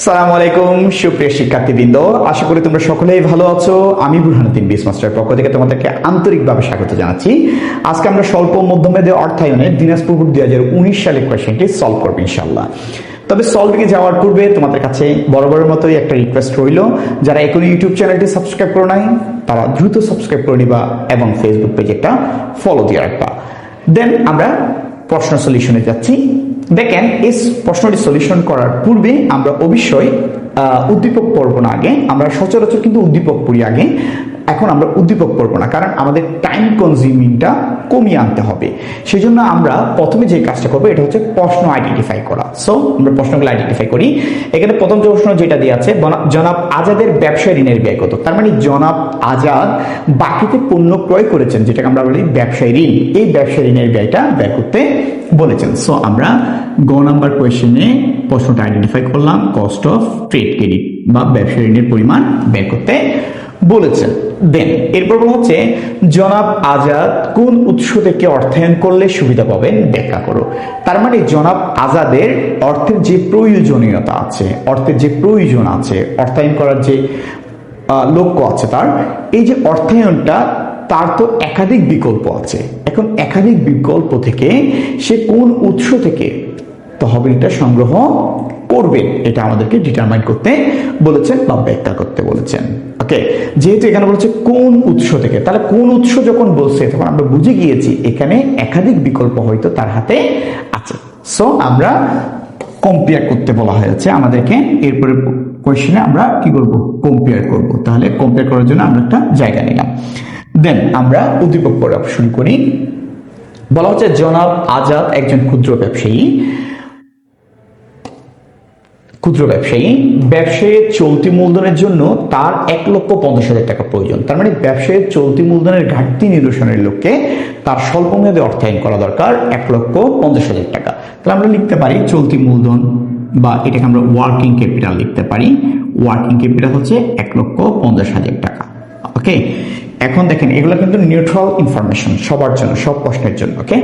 সালামু আলাইকুম সুপ্রিয় শিক্ষার্থীবৃন্দ, আশা করি তোমরা সকলেই ভালো আছো। আমি বুরহানুদ্দিন বিএস মাস্টারের পক্ষ থেকে তোমাদেরকে আন্তরিকভাবে স্বাগত জানাচ্ছি। আজকে আমরা স্বল্প মধ্যমেয়াদী অর্থায়নের দিনাজপুর বোর্ড 2019 সালের কোয়েশ্চেনটি সলভ করবো ইনশাআল্লাহ। তবে সলভিংয়ে যাওয়ার পূর্বে তোমাদের কাছে বরাবরের মতোই একটা রিকোয়েস্ট রইল, যারা এখনো ইউটিউব চ্যানেলটি সাবস্ক্রাইব করো নাই তারা দ্রুত সাবস্ক্রাইব করে নিবা এবং ফেসবুক পেজে একটা ফলো দিয়ে রাখবা। দেন আমরা প্রশ্ন সলিউশনে যাচ্ছি। দেখেন, এই প্রশ্নটি সলিউশন করার পূর্বে আমরা অবশ্যই উদ্দীপক পড়বো না। আগে আমরা সচরাচর কিন্তু উদ্দীপক পড়ি আগে, এখন আমরা উদ্দীপক পড়বো না, কারণ আমাদের টাইম কনজিউমিংটা কমিয়ে আনতে হবে। সেই জন্য আমরা প্রথমে যে কাজটা করবো এটা হচ্ছে প্রশ্ন আইডেন্টিফাই করা। সো আমরা প্রশ্নগুলো আইডেন্টিফাই করি। এখানে প্রথম যে প্রশ্ন যেটা দিয়ে আছে, জনাব আজাদের ব্যবসায় ঋণের ব্যয় কত। তার মানে জনাব আজাদ বাকিতে পণ্য ক্রয় করেছেন, যেটাকে আমরা বলি ব্যবসায় ঋণ। এই ব্যবসায় ঋণের ব্যয়টা ব্যয় করতে বলেছেন। সো আমরা গ নাম্বার কোয়েশ্চেনে প্রশ্নটা আইডেন্টিফাই করলাম, কস্ট অফ ট্রেড ক্রেডিট বা ব্যবসায় ঋণের পরিমাণ ব্যয় করতে বলেছেন। দেন এরপর হচ্ছে জনাব আজাদ কোন উৎস থেকে অর্থায়ন করলে সুবিধা পাবেন ব্যাখ্যা করো। তার মানে জনাব আজাদের অর্থের যে প্রয়োজনীয়তা আছে, অর্থের যে প্রয়োজন আছে, অর্থায়ন করার যে লক্ষ্য আছে তার, এই যে অর্থায়নটা তার তো একাধিক বিকল্প আছে। এখন একাধিক বিকল্প থেকে সে কোন উৎস থেকে তহবিলটা সংগ্রহ করবে এটা আমাদেরকে ডিটারমাইন করতে বলেছেন বা ব্যাখ্যা করতে বলেছেন। ওকে, যেহেতু এখানে বলছে কোন উৎস থেকে, তাহলে কোন উৎস যখন বলছে তখন আমরা বুঝে গিয়েছি এখানে একাধিক বিকল্প হয়তো তার হাতে আছে। সো আমরা কম্পেয়ার করতে বলা হয়েছে আমাদেরকে। এরপরে কোয়েশ্চেনে আমরা কি করব, কম্পেয়ার করব। তাহলে কম্পেয়ার করার জন্য আমরা একটা জায়গা নিলাম। দেন আমরা উদ্দীপক পড়া শুরু করি। বলা হচ্ছে জনাব আজাদ একজন ক্ষুদ্র ব্যবসায়ী। ব্যবসায়ের চলতি মূলধনের জন্য তার 1,50,000 টাকা প্রয়োজন। তার মানে ব্যবসায়ের চলতি মূলধনের ঘাটতি নিরসনের লক্ষ্যে তার স্বল্প মেয়াদে অর্থায়ন করা দরকার 1,50,000 টাকা। তাহলে আমরা লিখতে পারি চলতি মূলধন, বা এটাকে আমরা ওয়ার্কিং ক্যাপিটাল লিখতে পারি। ওয়ার্কিং ক্যাপিটাল হচ্ছে 1,50,000 টাকা। ওকে, এখন দেখেন এগুলো কিন্তু নিউট্রাল ইনফরমেশন, সবার জন্য, সব প্রশ্নের জন্য। ওকে,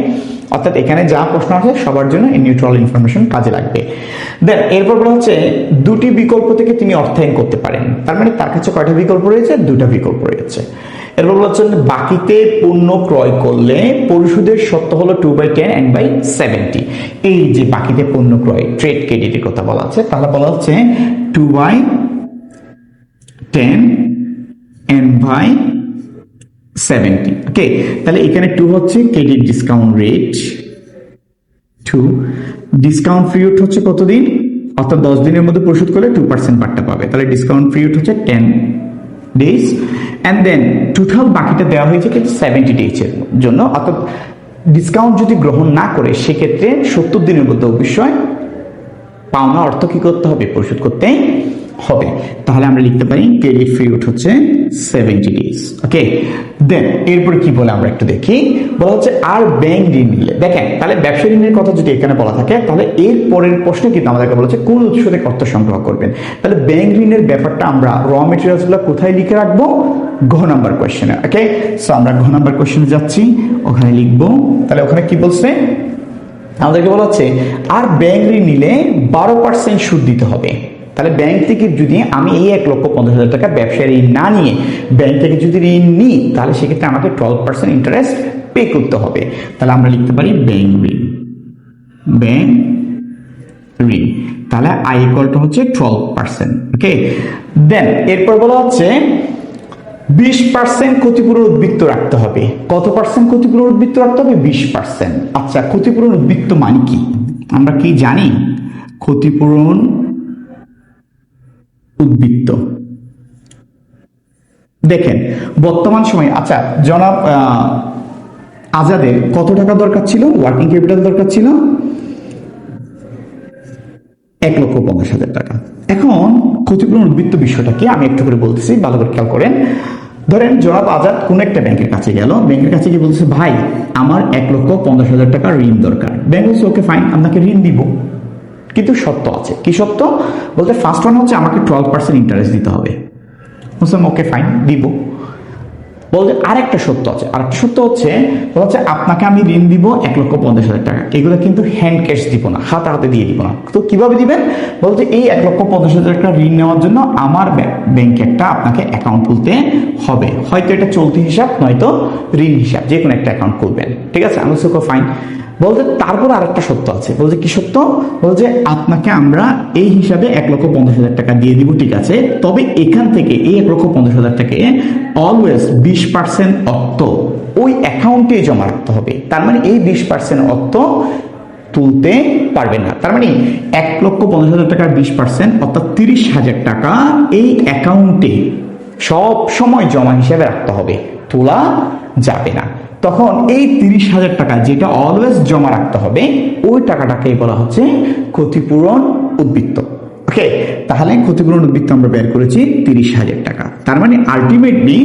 অর্থাৎ এখানে যা প্রশ্ন আছে সবার জন্য এই নিউট্রাল ইনফরমেশন কাজে লাগবে। দেন এরপর বলা হচ্ছে দুটি বিকল্প থেকে তিনি অর্থায়ন করতে পারেন। তার মানে তার কাছে কয়টা বিকল্প রয়েছে? দুটা বিকল্প রয়েছে। এরপর বলা হচ্ছে বাকিতে পণ্য ক্রয় করলে পরিশোধের শর্ত হলো 2/10 and by 70। এই যে বাকিতে পণ্য ক্রয়, ট্রেড ক্রেডিটের কথা বলা আছে, তাহলে বলা হচ্ছে 2/10 and by 70। ওকে, তাহলে এখানে 2 হচ্ছে credit discount rate, 2 discount period হচ্ছে কতদিন, অর্থাৎ 10 দিনের মধ্যে পরিশোধ করলে 2% বাড়তে পাবে। তাহলে ডিসকাউন্ট পিরিয়ড হচ্ছে 10 days, and then টোটাল বাকিটা দেওয়া হয়েছে কিন্তু 70 days এর জন্য। অর্থাৎ ডিসকাউন্ট যদি গ্রহণ না করে সেক্ষেত্রে 70 দিনের মধ্যে অবশ্যই পাওনা অর্থ কি করতে হবে, পরিশোধ করতে হবে। তাহলে আমরা লিখতে পারি ক্রেডিট পিরিয়ড হচ্ছে 70 days। ওকে, দেন এরপরে কি বলে আমরা একটু দেখি। বলা হচ্ছে আর ব্যাংক ঋণ নিলে, দেখেন তাহলে ব্যবসা ঋণের কথা যদি এখানে বলা থাকে তাহলে এর পরের প্রশ্নে কিন্তু আমাদেরকে বলেছে কোন উৎস থেকে অর্থ সংগ্রহ করবেন। তাহলে ব্যাংক ঋণের ব্যাপারটা আমরা র মেটেরিয়ালস গুলো কোথায় লিখে রাখবো? ঘ নাম্বার কোয়েশ্চেনে। ওকে, সো আমরা ঘ নাম্বার কোয়েশ্চেনে যাচ্ছি, ওখানে লিখবো। তাহলে ওখানে কি বলছে আমাদেরকে? বলা হচ্ছে আর ব্যাংক ঋণ নিলে 12% সুদ দিতে হবে। তাহলে ব্যাংক থেকে যদি আমি এই 1,50,000 টাকা ব্যবসায় ঋণ না নিয়ে ব্যাংক থেকে যদি ঋণ নিই তাহলে সেক্ষেত্রে আমাকে 12% ইন্টারেস্ট পে করতে হবে। তাহলে আমরা লিখতে পারি ব্যাংক ঋণ, ব্যাংক ঋণ। তাহলে আই ইকুয়াল টু হচ্ছে 12%। ওকে, দেন এরপর বলা হচ্ছে 20% ক্ষতিপূরণ উদ্বৃত্ত রাখতে হবে। কত পার্সেন্ট ক্ষতিপূরণ উদ্বৃত্ত রাখতে হবে? 20%। আচ্ছা, ক্ষতিপূরণ উদ্বৃত্ত মানে কি আমরা কি জানি? ক্ষতিপূরণ উদ্বৃত্ত দেখেন বর্তমান সময়ে, আচ্ছা জনাব আজাদের কত টাকা দরকার ছিল? ওয়ার্কিং ক্যাপিটাল দরকার ছিল 1,50,000 টাকা। এখন ক্ষতিপূরণ উদ্বৃত্ত বিষয়টা কি আমি একটু করে বলতেছি, ভালো করে খেয়াল করেন। ধরেন জনাব আজাদ কোন একটা ব্যাংকের কাছে গেল, ব্যাংকের কাছে গিয়ে বলছে ভাই আমার 1,50,000 টাকা ঋণ দরকার। ব্যাংক বলছে ওকে ফাইন, আপনাকে ঋণ দিব, কিন্তু শর্ত আছে। কি শর্ত? বলতে ফার্স্ট ওয়ান হচ্ছে আমাকে 12% ইন্টারেস্ট দিতে হবে। বুঝলাম, ওকে ফাইন দিব। বলতে আরেকটা সত্য আছে, আরেকটা সত্য হচ্ছে আপনাকে আমি ঋণ দিব 1,50,000 টাকা, এগুলো কিন্তু হ্যান্ড ক্যাশ দিব না, হাতে হাতে দিয়ে দিব না। তো কিভাবে দিবেন বলতে এই 1,50,000 টাকা ঋণ নেওয়ার জন্য আমার ব্যাংকে একটা আপনাকে অ্যাকাউন্ট খুলতে হবে, হয়তো এটা চলতি হিসাব নয়তো ঋণ হিসাব, যে কোনো একটা অ্যাকাউন্ট খুলবেন, ঠিক আছে? আমি বলছি ফাইন। বলতে তারপর আরেকটা সত্য আছে, বলছে কি সত্য, বলছে আপনাকে আমরা এই হিসাবে 1,50,000 টাকা দিয়ে দিব, ঠিক আছে, তবে এখান থেকে এই 1,50,000 টাকা অলওয়েজ 20% অর্থ ওই অ্যাকাউন্টে জমা রাখতে হবে। তার মানে এই 20% অর্থ তুলতে পারবে না। তার মানে 1,50,000 টাকার 20% অর্থাৎ 30,000 টাকা এই অ্যাকাউন্টে সব সময় জমা হিসেবে রাখতে হবে, তোলা যাবে না। তখন এই 30,000 টাকা যেটা অলওয়েজ জমা রাখতে হবে, ওই টাকাটাকেই বলা হচ্ছে ক্ষতিপূরণ উদ্বৃত্ত। ওকে, তাহলে ক্ষতিপূরণ উদ্বৃত্ত আমরা বের করেছি 30,000 টাকা। তার মানে আলটিমেটলি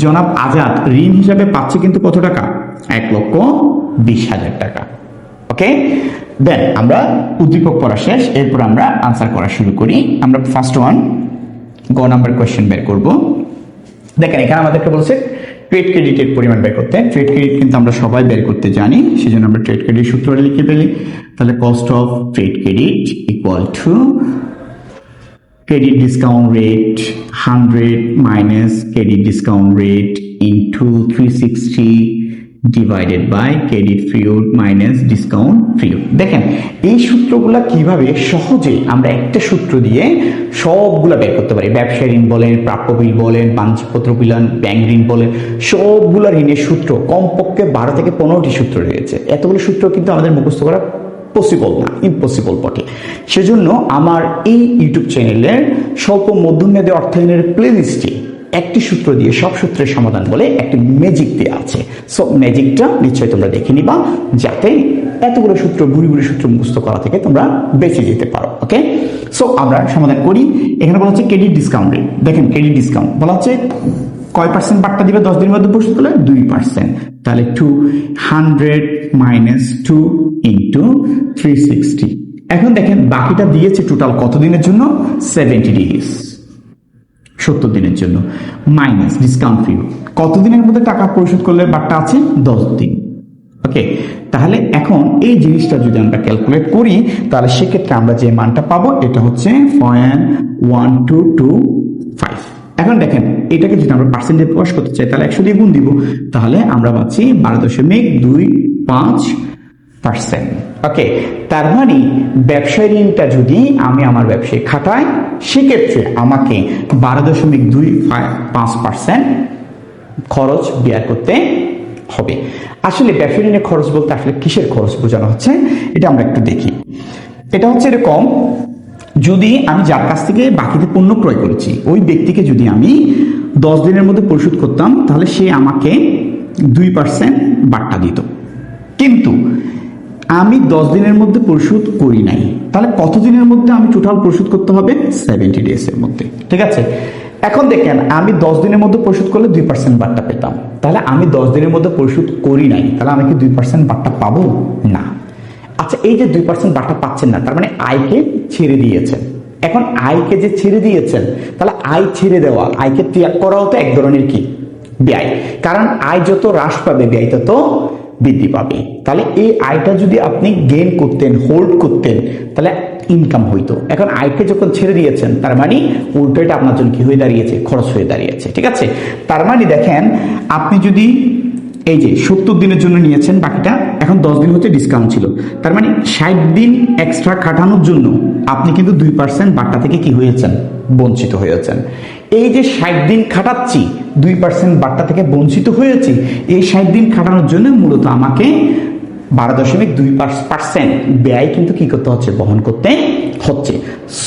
জনাব আজাদ ঋণ হিসাবে পাচ্ছে কিন্তু কত টাকা? 1,20,000 টাকা। ওকে, দেন আমরা উদ্দীপক পড়া শেষ, এরপর আমরা আনসার করা শুরু করি। আমরা ফার্স্ট ওয়ান গ নাম্বার কোয়েশ্চেন বের করব। দেখেন এখানে আমাদেরকে বলছে ট্রেড ক্রেডিটের পরিমাণ বের করতে। ট্রেড ক্রেডিট কিন্তু আমরা সবাই বের করতে জানি, সেজন্য আমরা ট্রেড ক্রেডিট সূত্রটা লিখে ফেলি। তাহলে cost of trade credit equal to credit discount rate 100 minus credit discount rate into 360 divided by credit period minus discount period. দেখেন এই সূত্রগুলা কিভাবে সহজে আমরা একটা সূত্র দিয়ে সবগুলা বের করতে পারি। ব্যবসা ঋণ বলেন, প্রাপ্য বিল বলেন, বাণিজ্যপত্র বিল, ব্যাংক ঋণ বলেন, সবগুলা ঋণের সূত্র কমপক্ষে 12 থেকে 15টি সূত্র রয়েছে। এতগুলো সূত্র কিন্তু আমাদের মুখস্থ করা পসিবল না, ইম্পসিবল বটে। সেজন্য আমার এই ইউটিউব চ্যানেলের স্বল্প মধ্যমেয়াদী অর্থায়নের প্লেলিস্টে একটি সূত্র দিয়ে সব সূত্রের সমাধান বলে একটি ম্যাজিক দেওয়া আছে। সো ম্যাজিকটা নিশ্চয়ই তোমরা দেখে নিবা, যাতে এতগুলো সূত্র বুড়ি বুড়ি সূত্র মুখস্থ করা থেকে তোমরা বেঁচে যেতে পারো। ওকে, সো আমরা সমাধান করি। এখানে বলা হচ্ছে ক্রেডিট ডিসকাউন্ট রেট। দেখেন ক্রেডিট ডিসকাউন্ট বলা হচ্ছে কয় পার্সেন্ট বার্তা দিবে 10 দিনের মধ্যে পরিশোধ করলে? 2%। তাহলে 200 মাইনাস 2 ইন্টু 360। এখন দেখেন বাকিটা দিয়েছে টোটাল কত দিনের জন্য? 70 ডেজ, 70 দিনের জন্য, মাইনাস ডিসকাউন্ট ফি কত দিনের মধ্যে টাকা পরিশোধ করলে বার্তা আছে? 10 দিন। ওকে, তাহলে এখন এই জিনিসটা যদি আমরা ক্যালকুলেট করি, তাহলে সেক্ষেত্রে আমরা যে মানটা পাবো এটা হচ্ছে 0.1225। এখন দেখেন এটাকে যদি আমরা পার্সেন্টে প্রকাশ করতে চাই, তাহলে 100 দিয়ে গুণ দিব, তাহলে আমরা পাচ্ছি 12.25%। ওকে, তার মানে ব্যবসায় ঋণটা যদি আমি আমার ব্যবসায় খাটাই, সেক্ষেত্রে আমাকে 12.25% খরচ ব্যয় করতে হবে। আসলে ব্যবসা ঋণের খরচ বলতে আসলে কিসের খরচ বোঝানো হচ্ছে, এটা আমরা একটু দেখি। এটা হচ্ছে এরকম, যদি আমি যার কাছ থেকে বাকিতে পণ্য ক্রয় করেছি, ওই ব্যক্তিকে যদি আমি 10 দিনের মধ্যে পরিশোধ করতাম, তাহলে সে আমাকে 2% বার্তা দিত। কিন্তু আমি 10 দিনের মধ্যে পরিশোধ করি নাই, তাহলে কত দিনের মধ্যে আমি টোটাল পরিশোধ করতে হবে? 70 ডেজ এর মধ্যে, ঠিক আছে? এখন দেখেন আমি 10 দিনের মধ্যে পরিশোধ করলে 2% বার্তা পেতাম, তাহলে আমি 10 দিনের মধ্যে পরিশোধ করি নাই, তাহলে আমি কি 2% বার্তা পাবো? না। আচ্ছা, এই যে 2% বার্তা পাচ্ছেন না, তার মানে আয়কে ছেড়ে দিয়েছেন। এখন আয়কে যে ছেড়ে দিয়েছেন, তাহলে আয় ছেড়ে দেওয়া, আয়কে ত্যাগ করাও তো এক ধরনের কি ব্যয়, কারণ আয় যত হ্রাস পাবে ব্যয় তত বৃদ্ধি পাবে। তাহলে এই আয়টা যদি আপনি গেইন করতেন, হোল্ড করতেন, তাহলে ইনকাম হইতো। এখন আয়কে যখন ছেড়ে দিয়েছেন, তার মানে উল্টোটা আপনার জন্য কি হয়ে দাঁড়িয়েছে? খরচ হয়ে দাঁড়িয়েছে, ঠিক আছে? তার মানে দেখেন আপনি যদি এই যে 70 দিনের জন্য নিয়েছেন বাকিটা, এখন 10 দিন হচ্ছে ডিসকাউন্ট ছিল, তার মানে 60 দিন এক্সট্রা খাটানোর জন্য আপনি কিন্তু 2% বার্তা থেকে কি হয়েছেন? বঞ্চিত হয়েছেন। এই যে 60 দিন খাটাচ্ছি, 2% বার্তা থেকে বঞ্চিত হয়েছি, এই 60 দিন খাটানোর জন্য মূলত আমাকে 12.2% ব্যয় কিন্তু কি করতে হচ্ছে? বহন করতে হচ্ছে।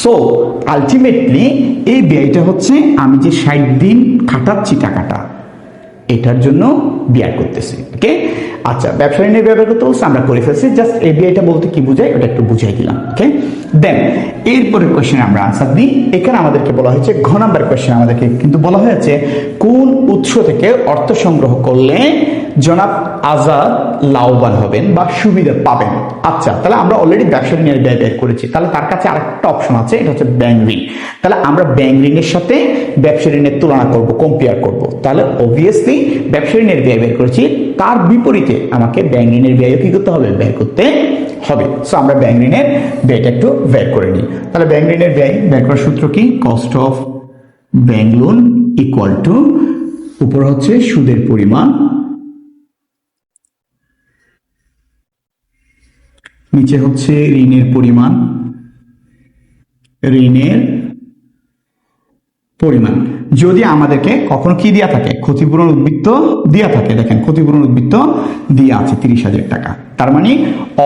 সো আলটিমেটলি এই ব্যয়টা হচ্ছে আমি যে 60 দিন খাটাচ্ছি টাকাটা, এটার জন্য ব্যয় করতেছি। ওকে, আচ্ছা, ব্যবসা ঋণের ব্যবহার করতে বলছে, আমরা করে ফেলছি। জাস্ট এই ব্যয়টা বলতে কি বোঝায় ওটা একটু বুঝাই দিলাম। ওকে, দেন এরপরের কোয়েশ্চেনে আমরা আনসার দিই। এখানে আমাদেরকে বলা হয়েছে ঘ নাম্বার কোয়েশ্চেন আমাদেরকে কিন্তু বলা হয়েছে কোন উৎস থেকে অর্থ সংগ্রহ করলে জনাব আজাদ লাভবান হবেন বা সুবিধা পাবেন। আচ্ছা, তাহলে আমরা অলরেডি ব্যবসা ঋণের ব্যয় বের করেছি, তাহলে তার কাছে আরেকটা অপশন আছে, এটা হচ্ছে ব্যাংক ঋণ। তাহলে আমরা ব্যাংক ঋণের সাথে ব্যবসা ঋণের তুলনা করব, কম্পেয়ার করব। তাহলে অবভিয়াসলি ব্যবসা ঋণের ব্যয় বের করেছি, তার বিপরীতে আমাকে ব্যাংক ঋণের ব্যয়ও কি করতে হবে, ব্যয় করতে হবে। সো আমরা ব্যাংক ঋণের ব্যয়টা একটু বের করে নিই। তাহলে ব্যাংক ঋণের ব্যয় বের করার সূত্র কি, cost of bank loan equal to উপর হচ্ছে সুদের পরিমাণ, নিচে হচ্ছে ঋণের পরিমাণ, যদি আমাদেরকে কখনো কি দেয়া থাকে, ক্ষতিপূরণ উদ্বৃত্ত দেয়া থাকে। দেখেন ক্ষতিপূরণ উদ্বৃত্ত দিয়ে আছে 30,000 টাকা। তার মানে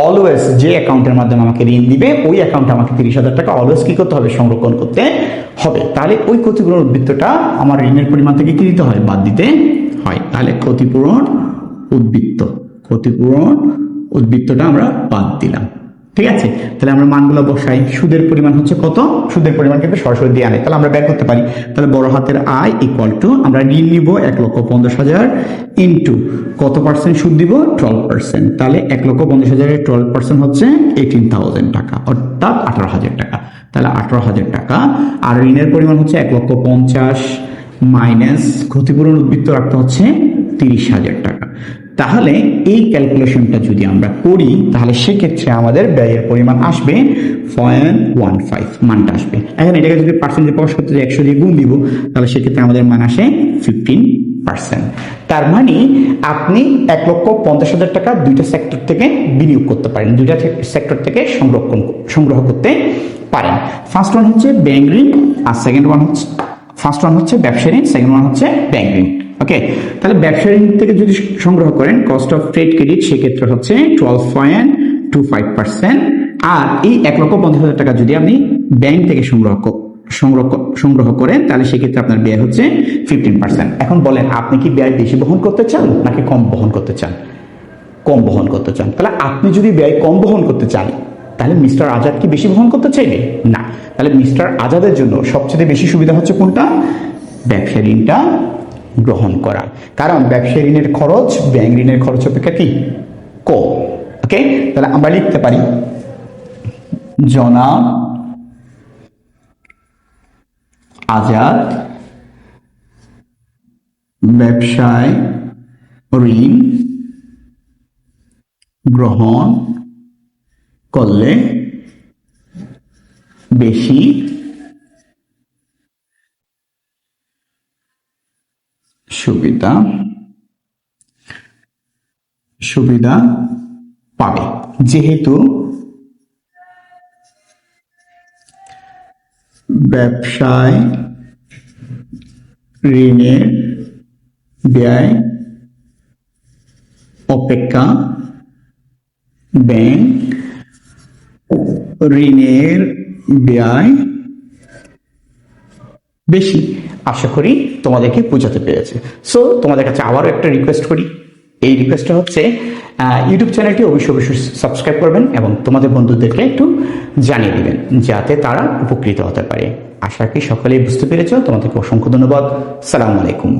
অলওয়েজ যে অ্যাকাউন্টের মাধ্যমে আমাকে ঋণ দিবে ওই অ্যাকাউন্টে আমাকে 30,000 টাকা অলওয়েজ কি করতে হবে, সংরক্ষণ করতে হবে। তাহলে ওই ক্ষতিপূরণ উদ্বৃত্তটা আমার ঋণের পরিমাণ থেকে কি দিতে হয়, বাদ দিতে হয়। তাহলে ক্ষতিপূরণ উদ্বৃত্তটা আমরা বাদ দিলাম। ঠিক আছে, তাহলে আমরা মানগুলো বসাই। সুদের পরিমাণ হচ্ছে কত, সুদের পরিমাণ কিন্তু সরাসরি দিয়ে আনে, তাহলে আমরা বের করতে পারি। তাহলে বড় হাতের আই ইকুয়াল টু আমরা ঋণ নিব 1,50,000 ইন্টু কত পার্সেন্ট সুদ দিব, 12%। তাহলে 1,50,000 এর 12% হচ্ছে 18,000 টাকা, অর্থাৎ 18,000 টাকা। তাহলে 18,000 টাকা। আর ঋণের পরিমাণ হচ্ছে 1,50,000 মাইনাস ক্ষতিপূরণ উদ্বৃত্ত রাখতে হচ্ছে 30,000 টাকা। তাহলে এই ক্যালকুলেশনটা যদি আমরা করি, তাহলে সেক্ষেত্রে আমাদের ব্যয়ের পরিমাণ আসবে 0.15 মানটা আসবে। এখন এটাকে যদি পার্সেন্টে প্রকাশ করতে যাই 100 দিয়ে গুণ দিব, তাহলে সেক্ষেত্রে আমাদের মান আসে 15%। তার মানে আপনি 1,50,000 টাকা দুইটা সেক্টর থেকে বিনিয়োগ করতে পারেন, দুইটা সেক্টর থেকে সংগ্রহ করতে পারেন। ফার্স্ট ওয়ান হচ্ছে ব্যাংক ঋণ, আর সেকেন্ড ওয়ান হচ্ছে, ফার্স্ট ওয়ান হচ্ছে ব্যবসা ঋণ, সেকেন্ড ওয়ান হচ্ছে ব্যাংক ঋণ। ওকে, তাহলে ব্যবসা ঋণ থেকে যদি সংগ্রহ করেন কস্ট অফ ট্রেড ক্রেডিট সেক্ষেত্রে হচ্ছে 12.25%। আর এই 1,50,000 টাকা যদি আপনি ব্যাংক থেকে সংগ্রহ করেন তাহলে সেক্ষেত্রে আপনার ব্যয় হচ্ছে 15%। এখন বলেন আপনি কি ব্যয় বেশি বহন করতে চান নাকি কম বহন করতে চান? কম বহন করতে চান। তাহলে আপনি যদি ব্যয় কম বহন করতে চান তাহলে মিস্টার আজাদ কি বেশি বহন করতে চাইবে না। তাহলে মিস্টার আজাদের জন্য সবচেয়ে বেশি সুবিধা হচ্ছে কোনটা, ব্যবসা ঋণটা গ্রহণ করা। কারণ ব্যবসা ঋণের খরচ ব্যাংক ঋণের খরচ অপেক্ষা কি কম। ওকে, তাহলে আমরা লিখতে পারি জনাব আজাদ ব্যবসায় ঋণ গ্রহণ করলে বেশি সুবিধা পাবে, যেহেতু ব্যবসায় ঋণের ব্যয় অপেক্ষা ব্যাংক ঋণের ব্যয় বেশি। আশা করি তোমাদেরকে বোঝাতে পেরেছে। সো তোমাদের কাছে আবারও একটা রিকোয়েস্ট করি, এই রিকোয়েস্টটা হচ্ছে ইউটিউব চ্যানেলটি অবশ্যই সাবস্ক্রাইব করবেন এবং তোমাদের বন্ধুদেরকে একটু জানিয়ে দিবেন যাতে তারা উপকৃত হতে পারে। আশা করি সকলেই বুঝতে পেরেছ। তোমাদেরকে অসংখ্য ধন্যবাদ। সালামু আলাইকুম।